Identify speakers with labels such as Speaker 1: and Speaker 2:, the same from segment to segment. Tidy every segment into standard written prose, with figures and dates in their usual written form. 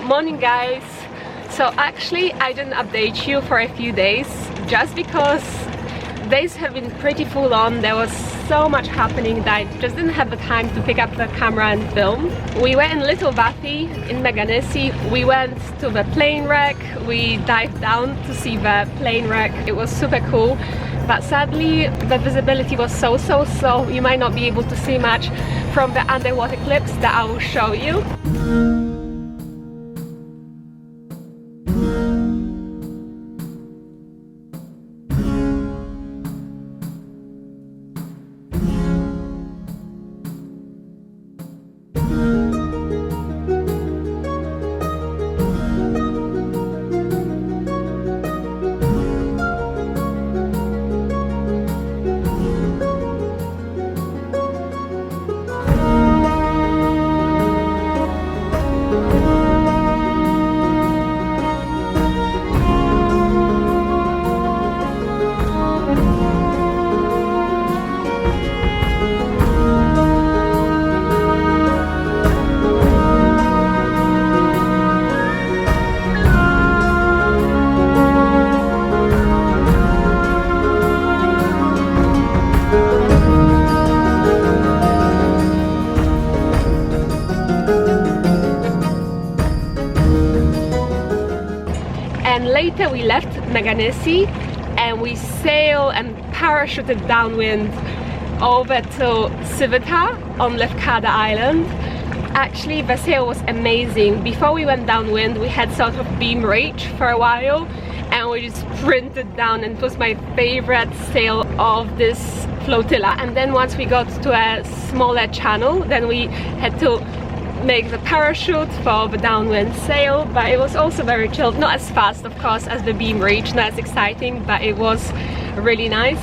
Speaker 1: Morning guys. So actually I didn't update you for a few days just because days have been pretty full on. There was so much happening that I just didn't have the time to pick up the camera and film. We were in Little Vathy in Meganisi. We went to the plane wreck. We dived down to see the plane wreck. It was super cool, but sadly the visibility was so you might not be able to see much from the underwater clips that I will show you. And later we left Meganisi and we sailed and parachuted downwind over to Sivota on Lefkada Island. Actually the sail was amazing. Before we went downwind we had sort of beam rage for a while and we just sprinted down, and it was my favorite sail of this flotilla. And then once we got to a smaller channel, then we had to make the parachute for the downwind sail, but it was also very chilled. Not as fast of course as the beam reach, not as exciting, but it was really nice.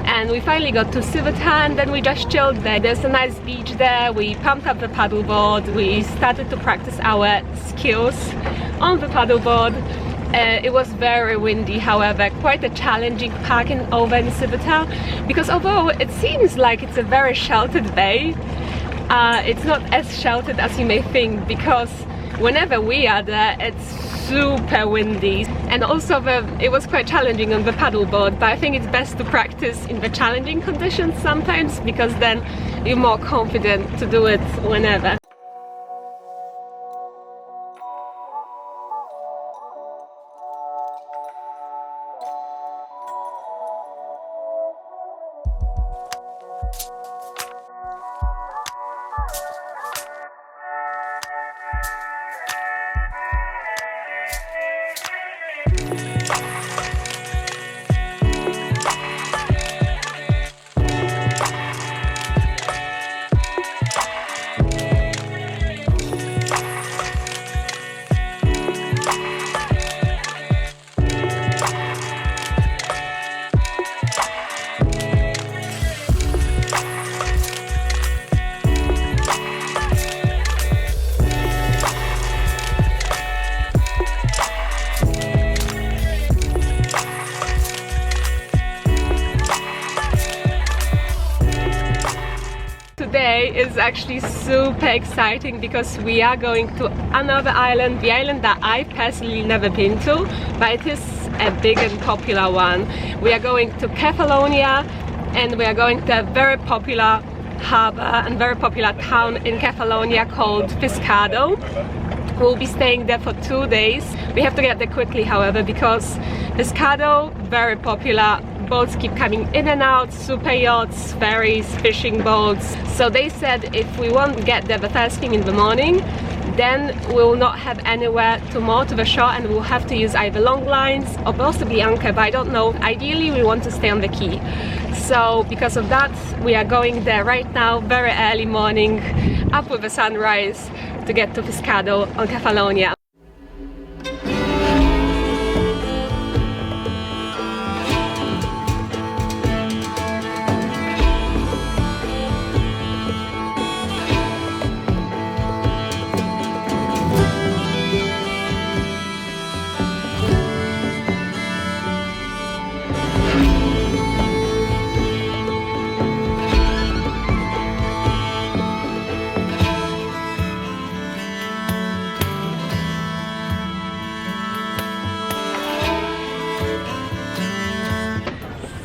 Speaker 1: And we finally got to Sivota and then we just chilled there. There's a nice beach there. We pumped up the paddleboard. We started to practice our skills on the paddleboard. It was very windy, however, quite a challenging parking over in Sivota, because although it seems like it's a very sheltered bay, it's not as sheltered as you may think, because whenever we are there it's super windy. And also it was quite challenging on the paddleboard, but I think it's best to practice in the challenging conditions sometimes, because then you're more confident to do it whenever. Today is actually super exciting because we are going to another island, the island that I personally never been to, but it is a big and popular one. We are going to Kefalonia and we are going to a very popular harbour and very popular town in Kefalonia called Fiskardo. We'll be staying there for 2 days. We have to get there quickly, however, because Fiscardo, very popular. Boats keep coming in and out, super yachts, ferries, fishing boats. So they said if we won't get there the first thing in the morning, then we will not have anywhere to moor to the shore and we'll have to use either long lines or possibly anchor, but I don't know. Ideally we want to stay on the quay. So because of that we are going there right now, very early morning, up with the sunrise to get to Fiscardo on Kefalonia.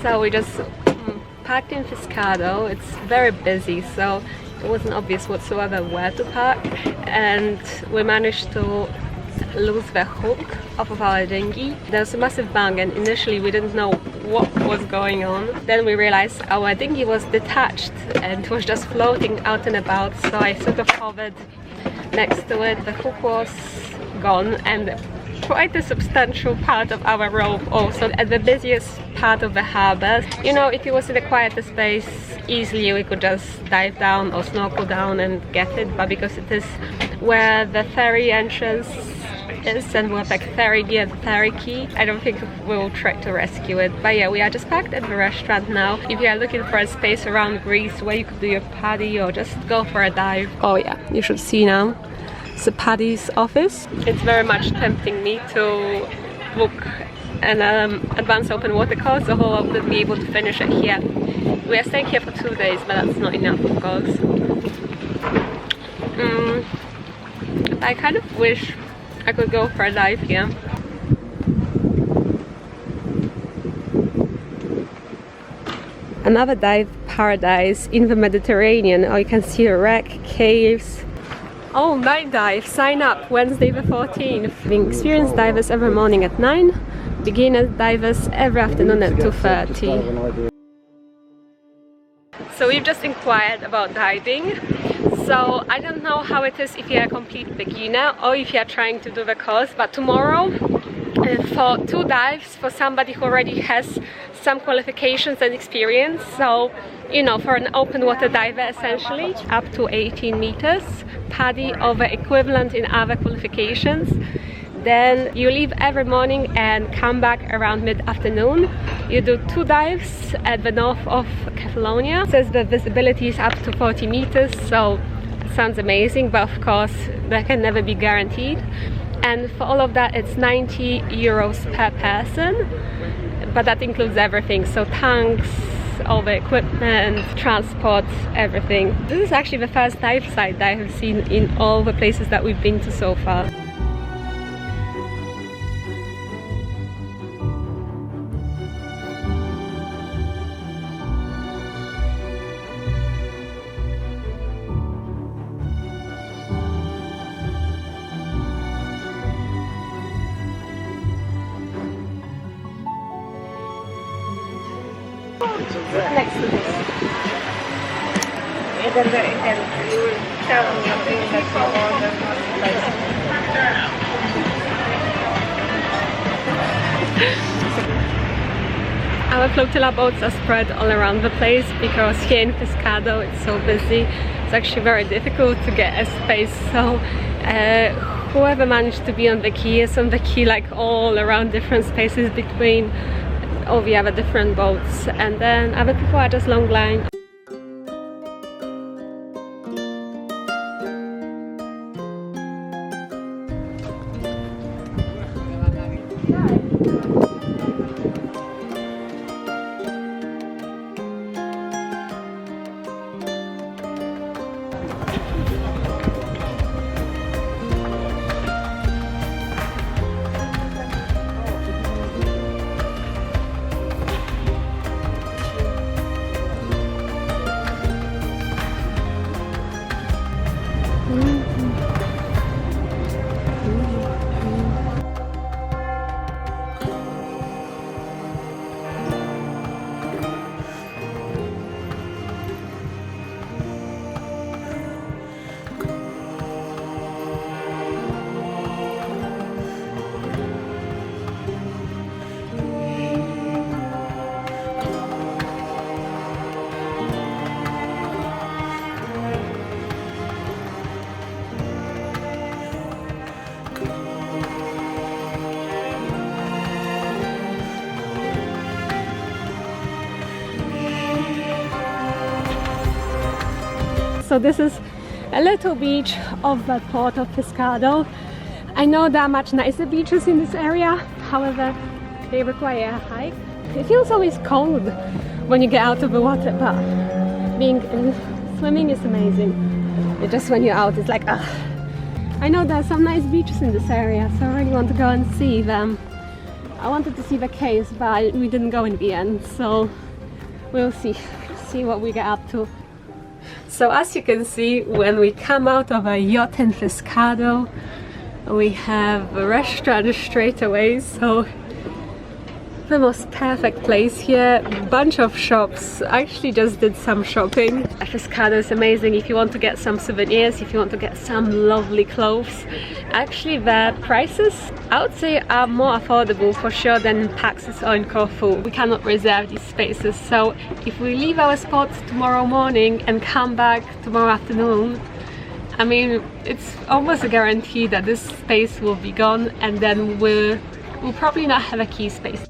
Speaker 1: So we just parked in Fiskardo. It's very busy, so it wasn't obvious whatsoever where to park, and we managed to lose the hook off of our dinghy. There was a massive bang, and initially we didn't know what was going on. Then we realized our dinghy was detached and was just floating out and about, so I sort of hovered next to it. The hook was gone, and quite a substantial part of our rope also at the busiest part of the harbour. You know, if it was in a quieter space, easily we could just dive down or snorkel down and get it, but because it is where the ferry entrance is and we're like very near the ferry quay, I don't think we'll try to rescue it. But yeah, we are just parked at the restaurant now. If you are looking for a space around Greece where you could do your paddy or just go for a dive. Oh yeah, you should see now. It's the Paddy's office. It's very much tempting me to book an advanced open water course, so I hope to be able to finish it here. We are staying here for 2 days, but that's not enough, of course. I kind of wish I could go for a dive here. Another dive paradise in the Mediterranean. Oh, you can see a wreck, caves. Oh, night dive, sign up, Wednesday the 14th. Being experienced divers every morning at 9, beginner divers every afternoon at 2:30. So we've just inquired about diving. So I don't know how it is if you're a complete beginner or if you're trying to do the course, but tomorrow for 2 dives for somebody who already has some qualifications and experience, so you know, for an open water diver essentially, up to 18 meters, paddy over equivalent in other qualifications. Then you leave every morning and come back around mid-afternoon. You do 2 dives at the north of Kefalonia. It says the visibility is up to 40 meters, so it sounds amazing, but of course that can never be guaranteed. And for all of that it's 90 euros per person, but that includes everything, so tanks, all the equipment, transport, everything. This is actually the first dive site that I have seen in all the places that we've been to so far. Next to this. And then you will tell me that for all the Our flotilla boats are spread all around the place because here in Fiscardo it's so busy. It's actually very difficult to get a space, so whoever managed to be on the quay is on the quay like all around different spaces between all the other different boats, and then other people are just long line. So this is a little beach of the port of Fiskardo. I know there are much nicer beaches in this area, however they require a hike. It feels always cold when you get out of the water, but swimming is amazing. Just when you're out it's like I know there are some nice beaches in this area, so I really want to go and see them. I wanted to see the caves, but we didn't go in the end, so we'll see what we get up to. So as you can see, when we come out of a yacht in Fiscardo, we have a restaurant straight away, so the most perfect place here. Bunch of shops. I actually just did some shopping. Fiscardo is amazing if you want to get some souvenirs, if you want to get some lovely clothes. Actually the prices, I would say, are more affordable for sure than in Paxos or in Corfu. We cannot reserve these spaces, so if we leave our spot tomorrow morning and come back tomorrow afternoon, I mean, it's almost a guarantee that this space will be gone, and then we'll probably not have a key space.